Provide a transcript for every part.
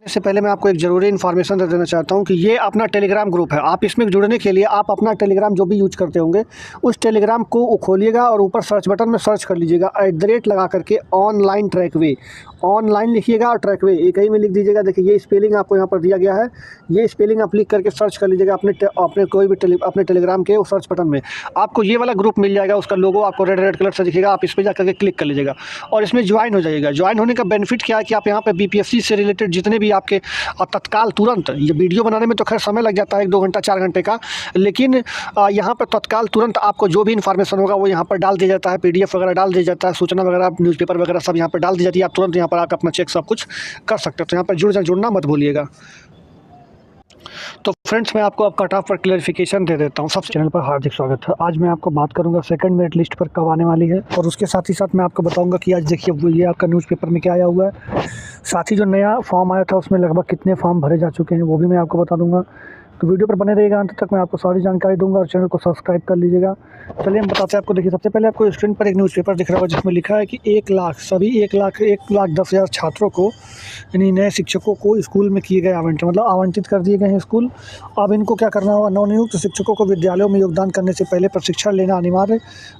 इससे पहले मैं आपको एक ज़रूरी इन्फॉर्मेशन दे देना चाहता हूँ कि ये अपना टेलीग्राम ग्रुप है। आप इसमें जुड़ने के लिए आप अपना टेलीग्राम जो भी यूज़ करते होंगे उस टेलीग्राम को खोलिएगा और ऊपर सर्च बटन में सर्च कर लीजिएगा @ लगा करके ऑनलाइन ट्रैकवे। ऑनलाइन लिखिएगा और ट्रैकवे एक ही में लिख दीजिएगा। देखिए ये स्पेलिंग आपको यहाँ पर दिया गया है, ये स्पेलिंग आप लिख करके सर्च कर लीजिएगा अपने कोई भी अपने टेलीग्राम के सर्च बटन में आपको ये वाला ग्रुप मिल जाएगा। उसका लोगो आपको रेड कलर से दिखेगा, आप इस पर जाकर के क्लिक कर लीजिएगा और इसमें ज्वाइन हो जाइएगा। ज्वाइन होने का बेनिफिट क्या है कि आप यहाँ पे बीपीएससी से रिलेटेड जितने भी आपके तत्काल तुरंत, ये वीडियो बनाने में तो खैर समय लग जाता है 1-2 घंटा 4 घंटे का, लेकिन यहाँ पर तत्काल तुरंत आपको जो भी इन्फॉर्मेशन होगा वो यहाँ पर डाल दिया जाता है। पीडीएफ वगैरह डाल दिया जाता है, सूचना वगैरह न्यूज़पेपर वगैरह सब यहाँ पर डाल दी जाती है। आप तुरंत यहाँ पर आकर अपना चेक सब कुछ कर सकते हो। तो यहाँ पर जुड़ना मत भूलिएगा। तो फ्रेंड्स मैं आपको अब कट ऑफ पर क्लैरिफिकेशन दे देता हूँ। सब चैनल पर हार्दिक स्वागत है। आज मैं आपको बात करूँगा सेकंड मेरिट लिस्ट पर कब आने वाली है, और उसके साथ ही साथ मैं आपको बताऊँगा कि आज देखिए ये आपका न्यूज़पेपर में क्या आया हुआ है। साथ ही जो नया फॉर्म आया था उसमें लगभग कितने फॉर्म भरे जा चुके हैं वो भी मैं आपको बता दूँगा। तो वीडियो पर बने रहिएगा अंत तक, मैं आपको सारी जानकारी दूंगा और चैनल को सब्सक्राइब कर लीजिएगा। चलिए हम बताते हैं आपको। देखिए सबसे पहले आपको स्क्रीन पर एक न्यूज़पेपर दिख रहा होगा जिसमें लिखा है कि 1 लाख सभी 1,10,000 छात्रों को यानी नए शिक्षकों को स्कूल में किए गए आवंटन, मतलब आवंटित कर दिए गए हैं स्कूल। अब इनको क्या करना होगा, नवनियुक्त शिक्षकों को विद्यालयों में योगदान करने से पहले प्रशिक्षण लेना अनिवार्य है,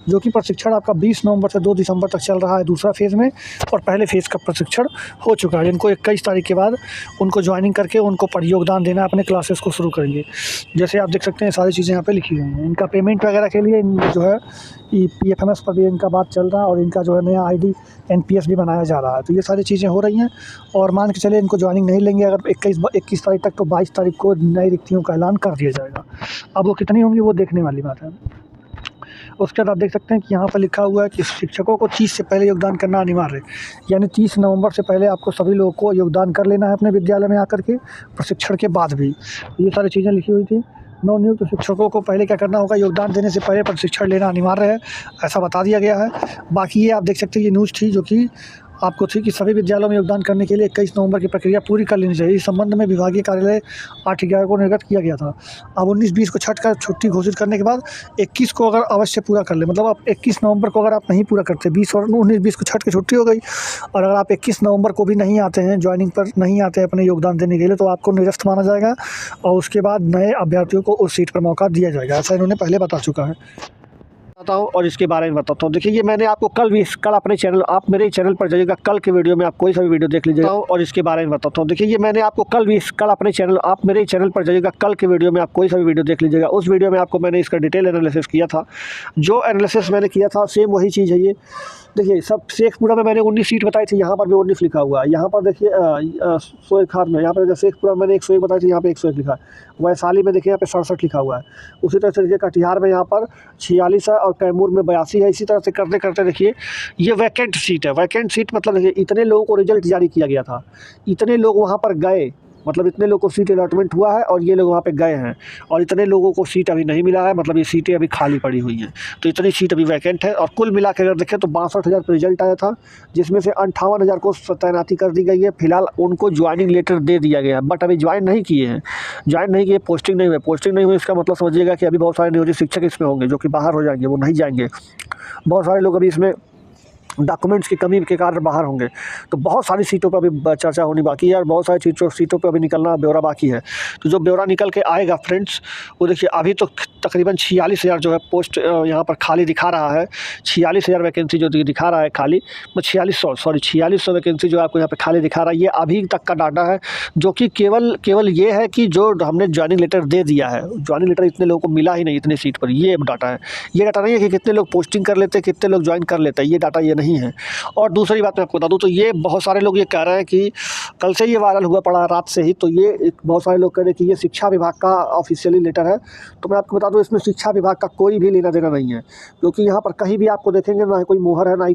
जो कि प्रशिक्षण आपका 20 नवंबर से 2 दिसंबर तक चल रहा है दूसरा फेज़ में, और पहले फेज़ का प्रशिक्षण हो चुका है। इनको 21 तारीख के बाद उनको ज्वाइनिंग करके उनको पर योगदान देना, अपने क्लासेस को शुरू करेंगे। जैसे आप देख सकते हैं सारी चीज़ें यहाँ पे लिखी हुई हैं। इनका पेमेंट वगैरह के लिए जो है PFMS पर भी इनका बात चल रहा है, और इनका जो है नया ID NPS भी बनाया जा रहा है। तो ये सारी चीज़ें हो रही हैं, और मान के चले इनको ज्वाइनिंग नहीं लेंगे अगर 21 तारीख तक, तो 22 तारीख को नई रिक्तियों का ऐलान कर दिया जाएगा। अब वो कितनी होंगी वो देखने वाली बात है। उसके बाद आप देख सकते हैं कि यहाँ पर लिखा हुआ है कि शिक्षकों को 30 से पहले योगदान करना अनिवार्य है, यानी 30 नवंबर से पहले आपको सभी लोगों को योगदान कर लेना है अपने विद्यालय में आकर के, प्रशिक्षण के बाद भी। ये सारी चीज़ें लिखी हुई थी। नवनियुक्त शिक्षकों को पहले क्या करना होगा, योगदान देने से पहले प्रशिक्षण लेना अनिवार्य है, ऐसा बता दिया गया है। बाकी ये आप देख सकते हैं ये न्यूज़ थी जो कि आपको थी कि सभी विद्यालयों में योगदान करने के लिए 21 नवंबर की प्रक्रिया पूरी कर लेनी चाहिए। इस संबंध में विभागीय कार्यालय 8/11 को निर्गत किया गया था। अब 19-20 को छठ का छुट्टी घोषित करने के बाद 21 को अगर अवश्य पूरा कर ले, मतलब आप 21 नवंबर को अगर आप नहीं पूरा करते, 20 और 19-20 को छठ की छुट्टी हो गई, और अगर आप 21 नवंबर को भी नहीं आते हैं, ज्वाइनिंग पर नहीं आते हैं अपने योगदान देने के लिए, तो आपको निरस्त माना जाएगा और उसके बाद नए अभ्यर्थियों को उस सीट पर मौका दिया जाएगा। ऐसा इन्होंने पहले बता चुका है। बताता हूँ और इसके बारे में बताता हूँ। देखिए ये मैंने आपको कल अपने चैनल, आप मेरे चैनल पर जाइएगा, कल के वीडियो में आप कोई सा भी वीडियो देख लीजिएगा, और इसके बारे में बताता हूँ। देखिए ये मैंने आपको कल अपने चैनल, आप मेरे चैनल पर जाइएगा, कल के वीडियो में आप कोई सा भी वीडियो देख लीजिएगा। उस वीडियो में आपको मैंने इसका डिटेल एनालिसिस किया था। जो एनालिसिस मैंने किया था सेम वही चीज़ है ये। देखिए सब शेखपुरा में मैंने 19 सीट बताई थी, यहाँ पर भी 19 लिखा हुआ है। यहाँ पर देखिए सोएखार में, यहाँ पर शेखपुरा में मैंने 101 बताई थी, यहाँ पे 101 लिखा है। वैशाली में देखिए यहाँ पे 67 लिखा हुआ है। उसी तरह से देखिए कटिहार में यहाँ पर 46 है, और कैमूर में 82 है। इसी तरह से करते करते देखिए ये वैकेंट सीट है। वैकेंट सीट मतलब देखिए इतने लोगों को रिजल्ट जारी किया गया था, इतने लोग वहाँ पर गए, मतलब इतने लोगों को सीट अलॉटमेंट हुआ है और ये लोग वहाँ पे गए हैं, और इतने लोगों को सीट अभी नहीं मिला है, मतलब ये सीटें अभी खाली पड़ी हुई हैं। तो इतनी सीट अभी वैकेंट है, और कुल मिला के अगर देखें तो 62,000 पर रिजल्ट आया था, जिसमें से 58,000 को तैनाती कर दी गई है। फिलहाल उनको ज्वाइनिंग लेटर दे दिया गया है, बट अभी ज्वाइन नहीं किए हैं, पोस्टिंग नहीं हुई। पोस्टिंग नहीं हुई इसका मतलब समझिएगा कि अभी बहुत सारे नियोजित शिक्षक इसमें होंगे जो कि बाहर हो जाएंगे, वो नहीं जाएंगे। बहुत सारे लोग अभी इसमें डॉक्यूमेंट्स की कमी के कारण बाहर होंगे। तो बहुत सारी सीटों पर अभी चर्चा होनी बाकी है, और बहुत सारी सीटों पर अभी निकलना ब्यौरा बाकी है। तो जो ब्यौरा निकल के आएगा फ्रेंड्स, वो देखिए अभी तो तकरीबन 46,000 जो है पोस्ट यहाँ पर खाली दिखा रहा है। 46,000 वैकेंसी जो दिखा रहा है खाली, 4600 वैकेंसी जो आपको यहाँ पे खाली दिखा रहा है, ये अभी तक का डाटा है, जो कि केवल ये है कि जो हमने ज्वाइनिंग लेटर दे दिया है। ज्वाइनिंग लेटर इतने लोगों को मिला ही नहीं इतने सीट पर, ये डाटा है। ये डाटा नहीं है कि कितने लोग पोस्टिंग कर लेते हैं, कितने लोग ज्वाइन कर लेते हैं, ये डाटा ये नहीं है। और दूसरी बात मैं आपको बता दूं, तो ये बहुत सारे लोग ये कह रहे हैं कि कल से ये वायरल हुआ पड़ा रात से ही, तो ये बहुत सारे लोग कह रहे हैं कि ये शिक्षा विभाग का ऑफिशियली लेटर है। तो मैं आपको बता दूं इसमें शिक्षा विभाग का कोई भी लेना देना नहीं है, क्योंकि यहाँ पर कहीं भी आपको देखेंगे ना ही कोई मुहर है, ना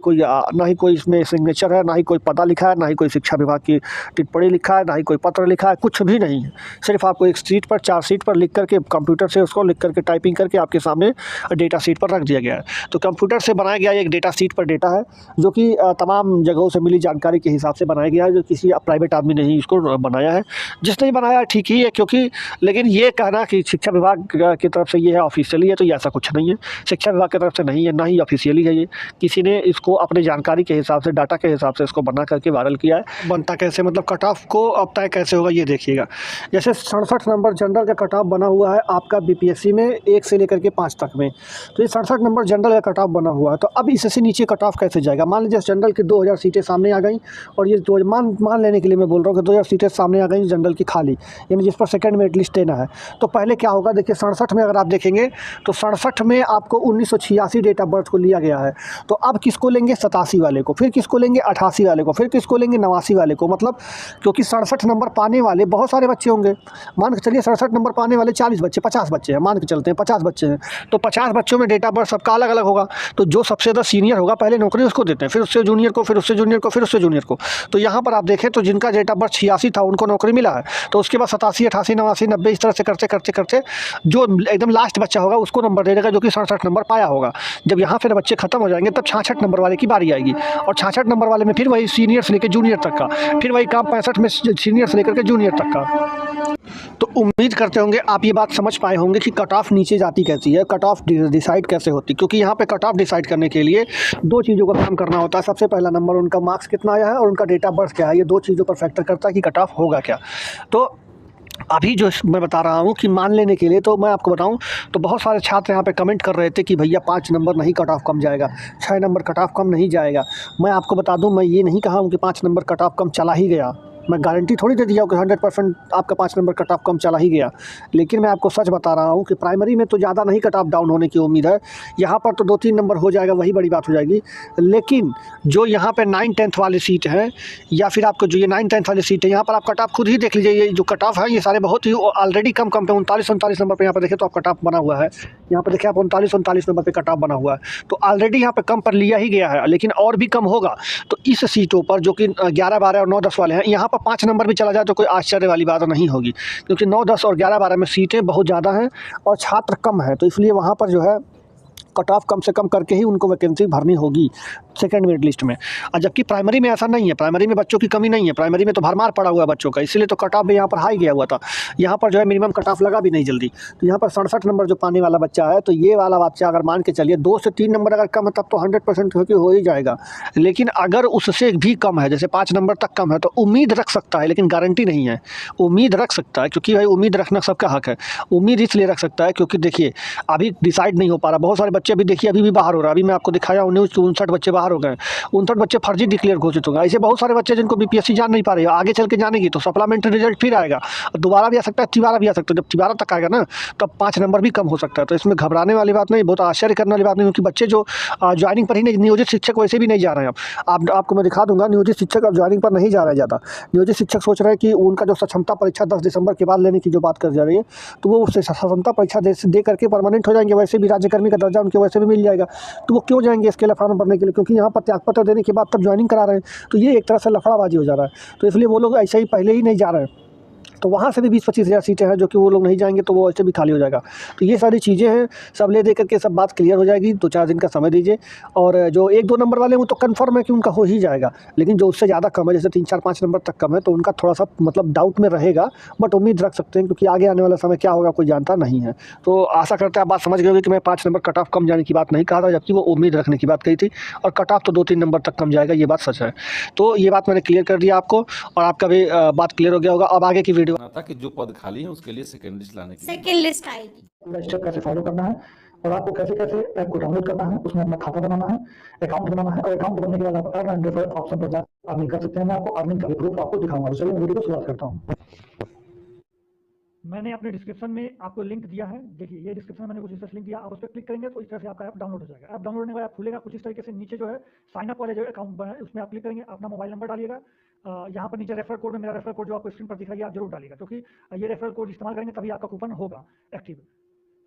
ही कोई इसमें सिग्नेचर है, ना ही कोई पता लिखा है, ना ही कोई शिक्षा विभाग की टिप्पणी लिखा है, ना ही कोई पत्र लिखा है, कुछ भी नहीं है। सिर्फ आपको एक सीट पर 4 सीट पर लिख करके कंप्यूटर से उसको लिख करके टाइपिंग करके आपके सामने डेटा सीट पर रख दिया गया है। तो कंप्यूटर से बनाया गया एक डेटा सीट पर डेटा है, जो कि तमाम जगहों से मिली जानकारी के हिसाब से बनाया गया है, जो किसी प्राइवेट आदमी ने ही इसको बनाया है। जिसने बनाया ठीक ही है, क्योंकि लेकिन ये कहना कि शिक्षा विभाग की तरफ से ये है ऑफिशियली है, तो ये ऐसा कुछ नहीं है। शिक्षा विभाग की तरफ से नहीं है, ना ही ऑफिशियली है ये। किसी ने इसको अपनी जानकारी के हिसाब से, डाटा के हिसाब से इसको बना करके वायरल किया है। बनता कैसे, मतलब कट ऑफ को अब तय कैसे होगा ये देखिएगा। जैसे 67 नंबर जनरल का कट ऑफ बना हुआ है आपका बीपीएससी में 1 से लेकर के 5 तक में। तो ये 67 नंबर जनरल का कट ऑफ बना हुआ है। तो अब इससे नीचे कट ऑफ कैसे जाएगा? मान लीजिए जनरल की 2000 सीटें सामने आ गई, और ये दो मान लेने के लिए मैं बोल रहा हूँ कि 2000 सीटें सामने आ गई जनरल की खाली, यानी जिस पर सेकंड मेरिट लिस्ट देना है। तो पहले क्या होगा, देखिए 67 में अगर आप देखेंगे तो 67 में आपको 1986 डेट ऑफ बर्थ को लिया गया है। तो अब किसको लेंगे? 87 वाले को, फिर किसको लेंगे? 88 वाले को, फिर किसको लेंगे? 89 वाले को। मतलब क्योंकि 67 नंबर पाने वाले बहुत सारे बच्चे होंगे। मान के चलिए 67 नंबर पाने वाले 40 बच्चे, 50 बच्चे हैं, मान के चलते हैं 50 बच्चे हैं। तो 50 बच्चों में डेट ऑफ बर्थ सबका अलग अलग होगा। तो जो सबसे ज़्यादा सीनियर होगा पहले नौकरी उसको देते हैं, फिर उससे जूनियर को, फिर उससे जूनियर को, फिर उससे जूनियर को। तो यहाँ पर आप देखें तो जिनका डेट ऑफ बर्थ 86 था उनको नौकरी मिला है। तो उसके बाद 87, 88, 89, 90 इस तरह से करते करते करते जो एकदम लास्ट बच्चा होगा उसको नंबर दे देगा, जो कि 67 नंबर पाया होगा। जब यहाँ फिर बच्चे खत्म हो जाएंगे तब 66 नंबर वाले की बारी आएगी, और 66 नंबर वाले में फिर वही सीनियर से लेकर जूनियर तक का, फिर वही काम 65 में सीनियर से लेकर के जूनियर तक का। तो उम्मीद करते होंगे आप ये बात समझ पाए होंगे कि कट ऑफ नीचे जाती कैसी है, कट ऑफ डिसाइड कैसे होती है। क्योंकि यहाँ पे कट ऑफ डिसाइड करने के लिए 2 चीज़ों का काम करना होता है। सबसे पहला नंबर उनका मार्क्स कितना आया है, और उनका डेट ऑफ बर्थ क्या है। ये 2 चीज़ों पर फैक्टर करता है कि कट ऑफ होगा क्या। तो अभी जो मैं बता रहा हूँ कि मान लेने के लिए, तो मैं आपको बताऊँ तो बहुत सारे छात्र यहाँ पे कमेंट कर रहे थे कि भैया 5 नंबर नहीं कट ऑफ कम जाएगा, 6 नंबर कट ऑफ कम नहीं जाएगा। मैं आपको बता दूँ, मैं ये नहीं कहा हूँ कि 5 नंबर कट ऑफ कम चला ही गया। मैं गारंटी थोड़ी दे दिया हूँ कि 100% आपका 5 नंबर कट ऑफ कम चला ही गया। लेकिन मैं आपको सच बता रहा हूँ कि प्राइमरी में तो ज़्यादा नहीं कट ऑफ डाउन होने की उम्मीद है। यहाँ पर तो 2-3 नंबर हो जाएगा, वही बड़ी बात हो जाएगी। लेकिन जो यहाँ पे 9-10 वाली सीट हैं, या फिर आपको जो ये 9-10 वाली सीट है, यहाँ पर आप कट ऑफ खुद ही देख लीजिए। ये जो कट ऑफ है ये सारे बहुत ही ऑलरेडी कम पे 39-39 नंबर पर यहाँ पर देखें तो आप कट ऑफ बना हुआ है। यहाँ पर देखिए आप 39-39 नंबर पर कट ऑफ बना हुआ है। तो ऑलरेडी यहाँ पर कम पर लिया ही गया है, लेकिन और भी कम होगा। तो इस सीटों पर जो कि 11, 12 और 9, 10 वाले हैं, यहाँ पर 5 नंबर भी चला जाए तो कोई आश्चर्य वाली बात नहीं होगी। क्योंकि 9, 10 और 11, 12 में सीटें बहुत ज़्यादा हैं और छात्र कम हैं। तो इसलिए वहाँ पर जो है कट ऑफ कम से कम करके ही उनको वैकेंसी भरनी होगी सेकंड मेरिट लिस्ट में। और जबकि प्राइमरी में ऐसा नहीं है, प्राइमरी में बच्चों की कमी नहीं है, प्राइमरी में तो भरमार पड़ा हुआ है बच्चों का, इसलिए तो कट ऑफ भी यहाँ पर हाई गया हुआ था। यहाँ पर जो है मिनिमम कट ऑफ लगा भी नहीं जल्दी। तो यहाँ पर 67 नंबर जो पाने वाला बच्चा है, तो ये वाला बच्चा अगर मान के चलिए 2 से 3 नंबर अगर कम है तब तो 100% हो ही जाएगा। लेकिन अगर उससे भी कम है, जैसे 5 नंबर तक कम है, तो उम्मीद रख सकता है, लेकिन गारंटी नहीं है। उम्मीद रख सकता है, क्योंकि भाई उम्मीद रखना सबका हक है। उम्मीद इसलिए रख सकता है क्योंकि देखिए अभी डिसाइड नहीं हो पा रहा। बहुत सारे बच्चे अभी देखिए अभी भी बाहर हो रहा है। अभी मैं आपको दिखाया हूँ न्यूज़ कि 59 बच्चे बाहर हो गए, 59 बच्चे फर्जी डिक्लेयर घोषित हो गए। ऐसे बहुत सारे बच्चे जिनको बीपीएससी जान नहीं पा रही है, आगे चल के जानेगी तो सप्लीमेंट्री रिजल्ट फिर आएगा, दोबारा भी आ सकता है, तिबारा भी आ सकता है। जब तिबारा तक आएगा ना तब 5 नंबर भी कम हो सकता है। तो इसमें घबराने वाली बात नहीं, बहुत आश्चर्य करने वाली बात नहीं, क्योंकि बच्चे जो ज्वाइनिंग पर ही नहीं, नियोजित शिक्षक वैसे भी नहीं जा रहे हैं। अब आपको मैं दिखा दूंगा, नियोजित शिक्षक अब ज्वाइनिंग पर नहीं जा रहे ज़्यादा। नियोजित शिक्षक सोच रहे हैं कि उनका जो क्षमता परीक्षा 10 दिसंबर के बाद लेने की जो बात कर जा रही है, तो वो उससे क्षमता परीक्षा दे करके परमानेंट हो जाएंगे। वैसे भी राज्यकर्मी का दर्जा उनके वैसे भी मिल जाएगा, तो वो क्यों जाएंगे इसके लिए फॉर्म भरने के लिए, क्योंकि यहाँ पर त्यागपत्र देने के बाद तब ज्वाइनिंग करा रहे हैं। तो ये एक तरह से लफड़ाबाजी हो जा रहा है। तो इसलिए वो लोग ऐसे ही पहले ही नहीं जा रहे हैं। तो वहाँ से भी 20-25 हज़ार सीटें हैं जो कि वो लोग नहीं जाएंगे, तो वो ऐसे भी खाली हो जाएगा। तो ये सारी चीज़ें हैं, सब ले दे करके सब बात क्लियर हो जाएगी। 2-4 दिन का समय दीजिए। और जो 1-2 नंबर वाले हैं वो तो कन्फर्म है कि उनका हो ही जाएगा, लेकिन जो उससे ज़्यादा कम है, जैसे 3-4-5 नंबर तक कम है, तो उनका थोड़ा सा मतलब डाउट में रहेगा। बट उम्मीद रख सकते हैं, क्योंकि आगे आने वाला समय क्या होगा कोई जानता नहीं है। तो आशा करते हैं आप बात समझ गए होंगे कि मैं 5 नंबर कट ऑफ कम जाने की बात नहीं कहा था, जबकि वो उम्मीद रखने की बात कही थी। और कट ऑफ तो 2-3 नंबर तक कम जाएगा, ये बात सच है। तो ये बात मैंने क्लियर कर दिया आपको, और आपका भी बात क्लियर हो गया होगा। अब आगे की वीडियो था कि जो पद खाली है उसके लिए सेकंड लिस्ट लाने के लिए सेकंड लिस्ट आएगी। पूरा स्टेप कैसे फॉलो करना है, और आपको कैसे कैसे ऐप को डाउनलोड करना है, उसमें अपना खाता बनाना है, अकाउंट बनाना है, और अकाउंट बनने के बाद आप अर्न एंड रेफर ऑप्शन पर जाकर अर्निंग कर सकते हैं। मैं आपको अर्निंग का भी प्रूफ आपको दिखाऊंगा। तो चलिए मैं वीडियो को शुरुआत करता हूँ। मैंने अपने डिस्क्रिप्शन में आपको लिंक दिया है, देखिए ये डिस्क्रिप्शन में मैंने कुछ इस तरह से लिंक दिया, आप उस पर क्लिक करेंगे तो इस तरह से आपका ऐप डाउनलोड हो जाएगा। ऐप डाउनलोड होने के बाद खुलेगा कुछ इस तरीके से। नीचे जो है साइन अप वाले जो अकाउंट बना है उसमें आप क्लिक करेंगे, अपना मोबाइल नंबर डालिएगा। यहाँ पर नीचे रेफर कोड में मेरा रेफर कोड जो आपको स्क्रीन पर दिख रहा है आप जरूर डालिएगा, क्योंकि ये रेफर कोड इस्तेमाल करेंगे तभी आपका कूपन होगा एक्टिव।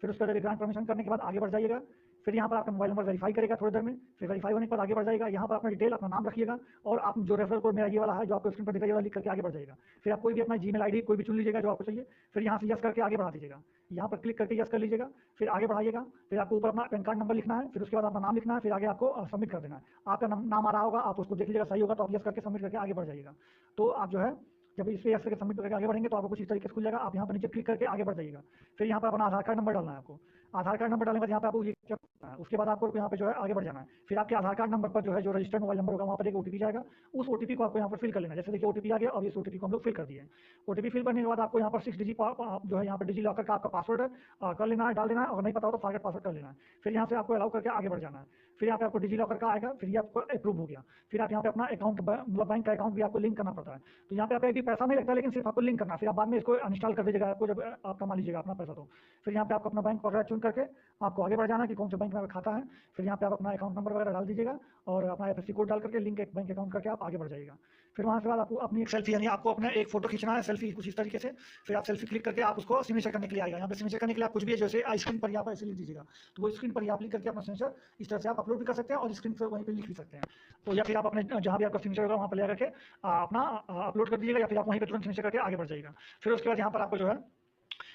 फिर उसका ग्रांट परमिशन करने के बाद आगे बढ़ जाइएगा। फिर यहाँ पर आपका मोबाइल नंबर वेरीफाई करेगा थोड़ी देर में, फिर वेरीफाई होने के बाद आगे बढ़ जाएगा। यहाँ पर अपना डिटेल, अपना नाम रखिएगा और आप जो रेफरल कोड मेरा ये वाला है जो आपको स्क्रीन पर दिखाई वाला लिख करके आगे बढ़ जाएगा। फिर आप कोई भी अपना जीमेल आईडी कोई भी चुन लीजिएगा जो आपको चाहिए, फिर यहाँ से यस करके आगे बढ़ा दीजिएगा। यहाँ पर क्लिक करके यस कर लीजिएगा, फिर आगे बढ़ाइएगा। फिर आपको ऊपर अपना पैन कार्ड नंबर लिखना है, फिर उसके बाद अपना नाम लिखना है, फिर आगे आपको सबमिट कर देना है। आपका नाम आ रहा होगा, आप उसको देख लीजिएगा, सही होगा तो आप यस करके सबमिट करके आगे बढ़ जाइएगा। तो आप जो है जब इस पे यस करके सबमिट करके आगे बढ़ेंगे तो आपको कुछ इस तरीके से खुल जाएगा। आप यहाँ पर नीचे क्लिक करके आगे बढ़ जाइएगा। फिर यहाँ पर अपना आधार कार्ड नंबर डालना है आपको। आधार कार्ड नंबर डालने के बाद यहाँ पे आपको ये करना है। उसके बाद आपको यहाँ पे जो है आगे बढ़ जाना है। फिर आपके आधार कार्ड नंबर पर जो है जो रजिस्टर्ड मोबाइल नंबर होगा वहाँ पर एक ओटीपी जाएगा। उस ओटीपी को आपको यहाँ पर फिल कर लेना है। जैसे देखिए ओटीपी आ गया और इस ओटीपी को हम लोग फिल कर दिए हैं। ओटीपी फिल करने के बाद आपको यहाँ पर 6 डिजिट जो है यहाँ पर डिजी लॉकर का आपका पासवर्ड कर लेना है, डाल देना है। और नहीं पता हो तो फॉरगेट पासवर्ड कर लेना है। फिर यहाँ से आपको अलाउ करके आगे बढ़ जाना है। फिर यहाँ पे आपको डिजी लॉकर का आएगा, फिर ये आपको अप्रूव हो गया। फिर आप यहाँ पे अपना अकाउंट मतलब बैंक का अकाउंट भी आपको लिंक करना पड़ता है। तो यहाँ पे आपका भी पैसा नहीं लगता, लेकिन सिर्फ आपको लिंक करना। फिर आप बाद में इसको अनइंस्टॉल कर दीजिएगा आपको जब आप कमा लीजिएगा अपना पैसा। तो फिर यहाँ पे आपको अपना बैंक वगैरह चुन करके आपको आगे बढ़ जाना कि कौन से बैंक में खाता है। फिर यहाँ पे आप अपना अकाउंट नंबर वगैरह डाल दीजिएगा और अपना एफएससी कोड डाल करके लिंक एक बैंक अकाउंट करके आप आगे बढ़ जाइएगा। फिर वहाँ के बाद आपको अपनी एक सेल्फी यानी आपको अपना एक फोटो खींचना है, सेल्फी कुछ इस तरीके से। फिर आप सेल्फी क्लिक करके आप उसको सिग्नेचर करने के लिए आएगा। यहाँ पे सिग्नेचर करने के लिए आप कुछ भी जैसे स्क्रीन पर यहाँ पर ऐसे लिख दीजिएगा, तो वो स्क्रीन पर आप लिख करके अपना सिग्नेचर इस तरह से आप अपलोड भी कर सकते हैं और स्क्रीन पर वहीं पर लिख भी सकते हैं। तो या फिर आप अपने जहाँ भी आपका सिग्नेचर होगा वहाँ पर ले करके अपना अपलोड कर दीजिएगा या फिर आप वहीं पर तुरंत सिग्नेचर करके आगे बढ़ जाइएगा। फिर उसके बाद यहाँ पर आपको जो है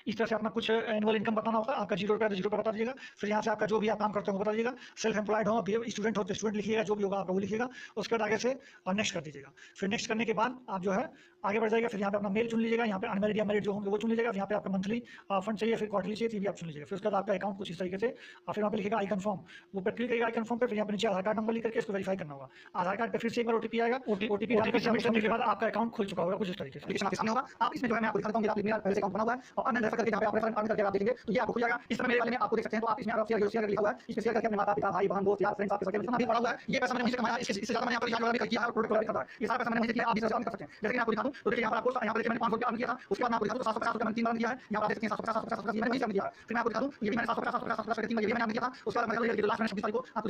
इस तरह से अपना कुछ एनुअल इनकम बताना होगा। आपका 0 रुपया तो 0 रुपया बता दीजिएगा। फिर यहाँ से आपका जो भी आप काम करते हो वो बता दीजिएगा। सेल्फ एम्प्लॉयड हो, स्टूडेंट हो तो स्टूडेंट लिखिएगा, जो भी होगा आपका वो लिखिएगा। उसके बाद आगे से नेक्स्ट कर दीजिएगा। फिर नेक्स्ट करने के बाद आप जो है आगे बढ़ जाएगा। फिर यहाँ पे अपना मेल चुन लीजिएगा, यहाँ पे अनमेरिड या मैरिड जो होंगे वो चुन लीजिएगा। यहाँ पे आपका मंथली फंड चाहिए, फिर क्वार्टरली चाहिए, भी आप चुन लीजिएगा। फिर उसके बाद आपका अकाउंट कुछ इस तरीके से, फिर वहाँ पे लिखेगा आई कन्फर्म, वो पर क्लिक करेगा आई कन्फर्म पे। फिर यहाँ पे नीचे आधार कार्ड नंबर लिख करके इसको वेरीफाई करना होगा। आधार कार्ड पे फिर से एक बार ओटीपी आएगा, ओटीपी सबमिट करने के बाद आपका अकाउंट खुल चुका होगा कुछ इस तरीके से। सामने होगा आप इसमें जो है मैं आपको दिखाता हूँ कि आप पहले से अकाउंट बना हुआ है और अन्य रेफर करके जहाँ पे आप रेफर करके आप देखेंगे तो ये आपको खुल जाएगा। इस तरह मेरे वाले में आपको देख सकते हैं। तो आप इसमें शेयर लिखा हुआ है, इसमें शेयर करके अपने माता पिता भाई बहन दोस्त यार फ्रेंड्स आपके सर्कल में भी पड़ा हुआ है। ये पैसा मैंने वहीं से कमाया, इससे ज्यादा मैंने यहाँ पर यहाँ किया है, प्रोडक्ट वाला ये सारा पैसा मैंने वहीं से किया। आप भी कर सकते हैं। जैसे कि आपको दिखा दूं तो देखिए यहाँ पर आपको यहाँ पर मैंने 500 रुपया किया था। उसके बाद मैं आपको दिखा दूं 750 रुपया मैंने 3 बार दिया है। यहाँ पर देख सकते हैं 750 मैंने वहीं से दिया है। फिर मैं आपको दिखा दूं ये भी मैंने 750 3 बार ये भी मैंने किया था। उसके बाद मैं लास्ट में 26 तारीख को आपको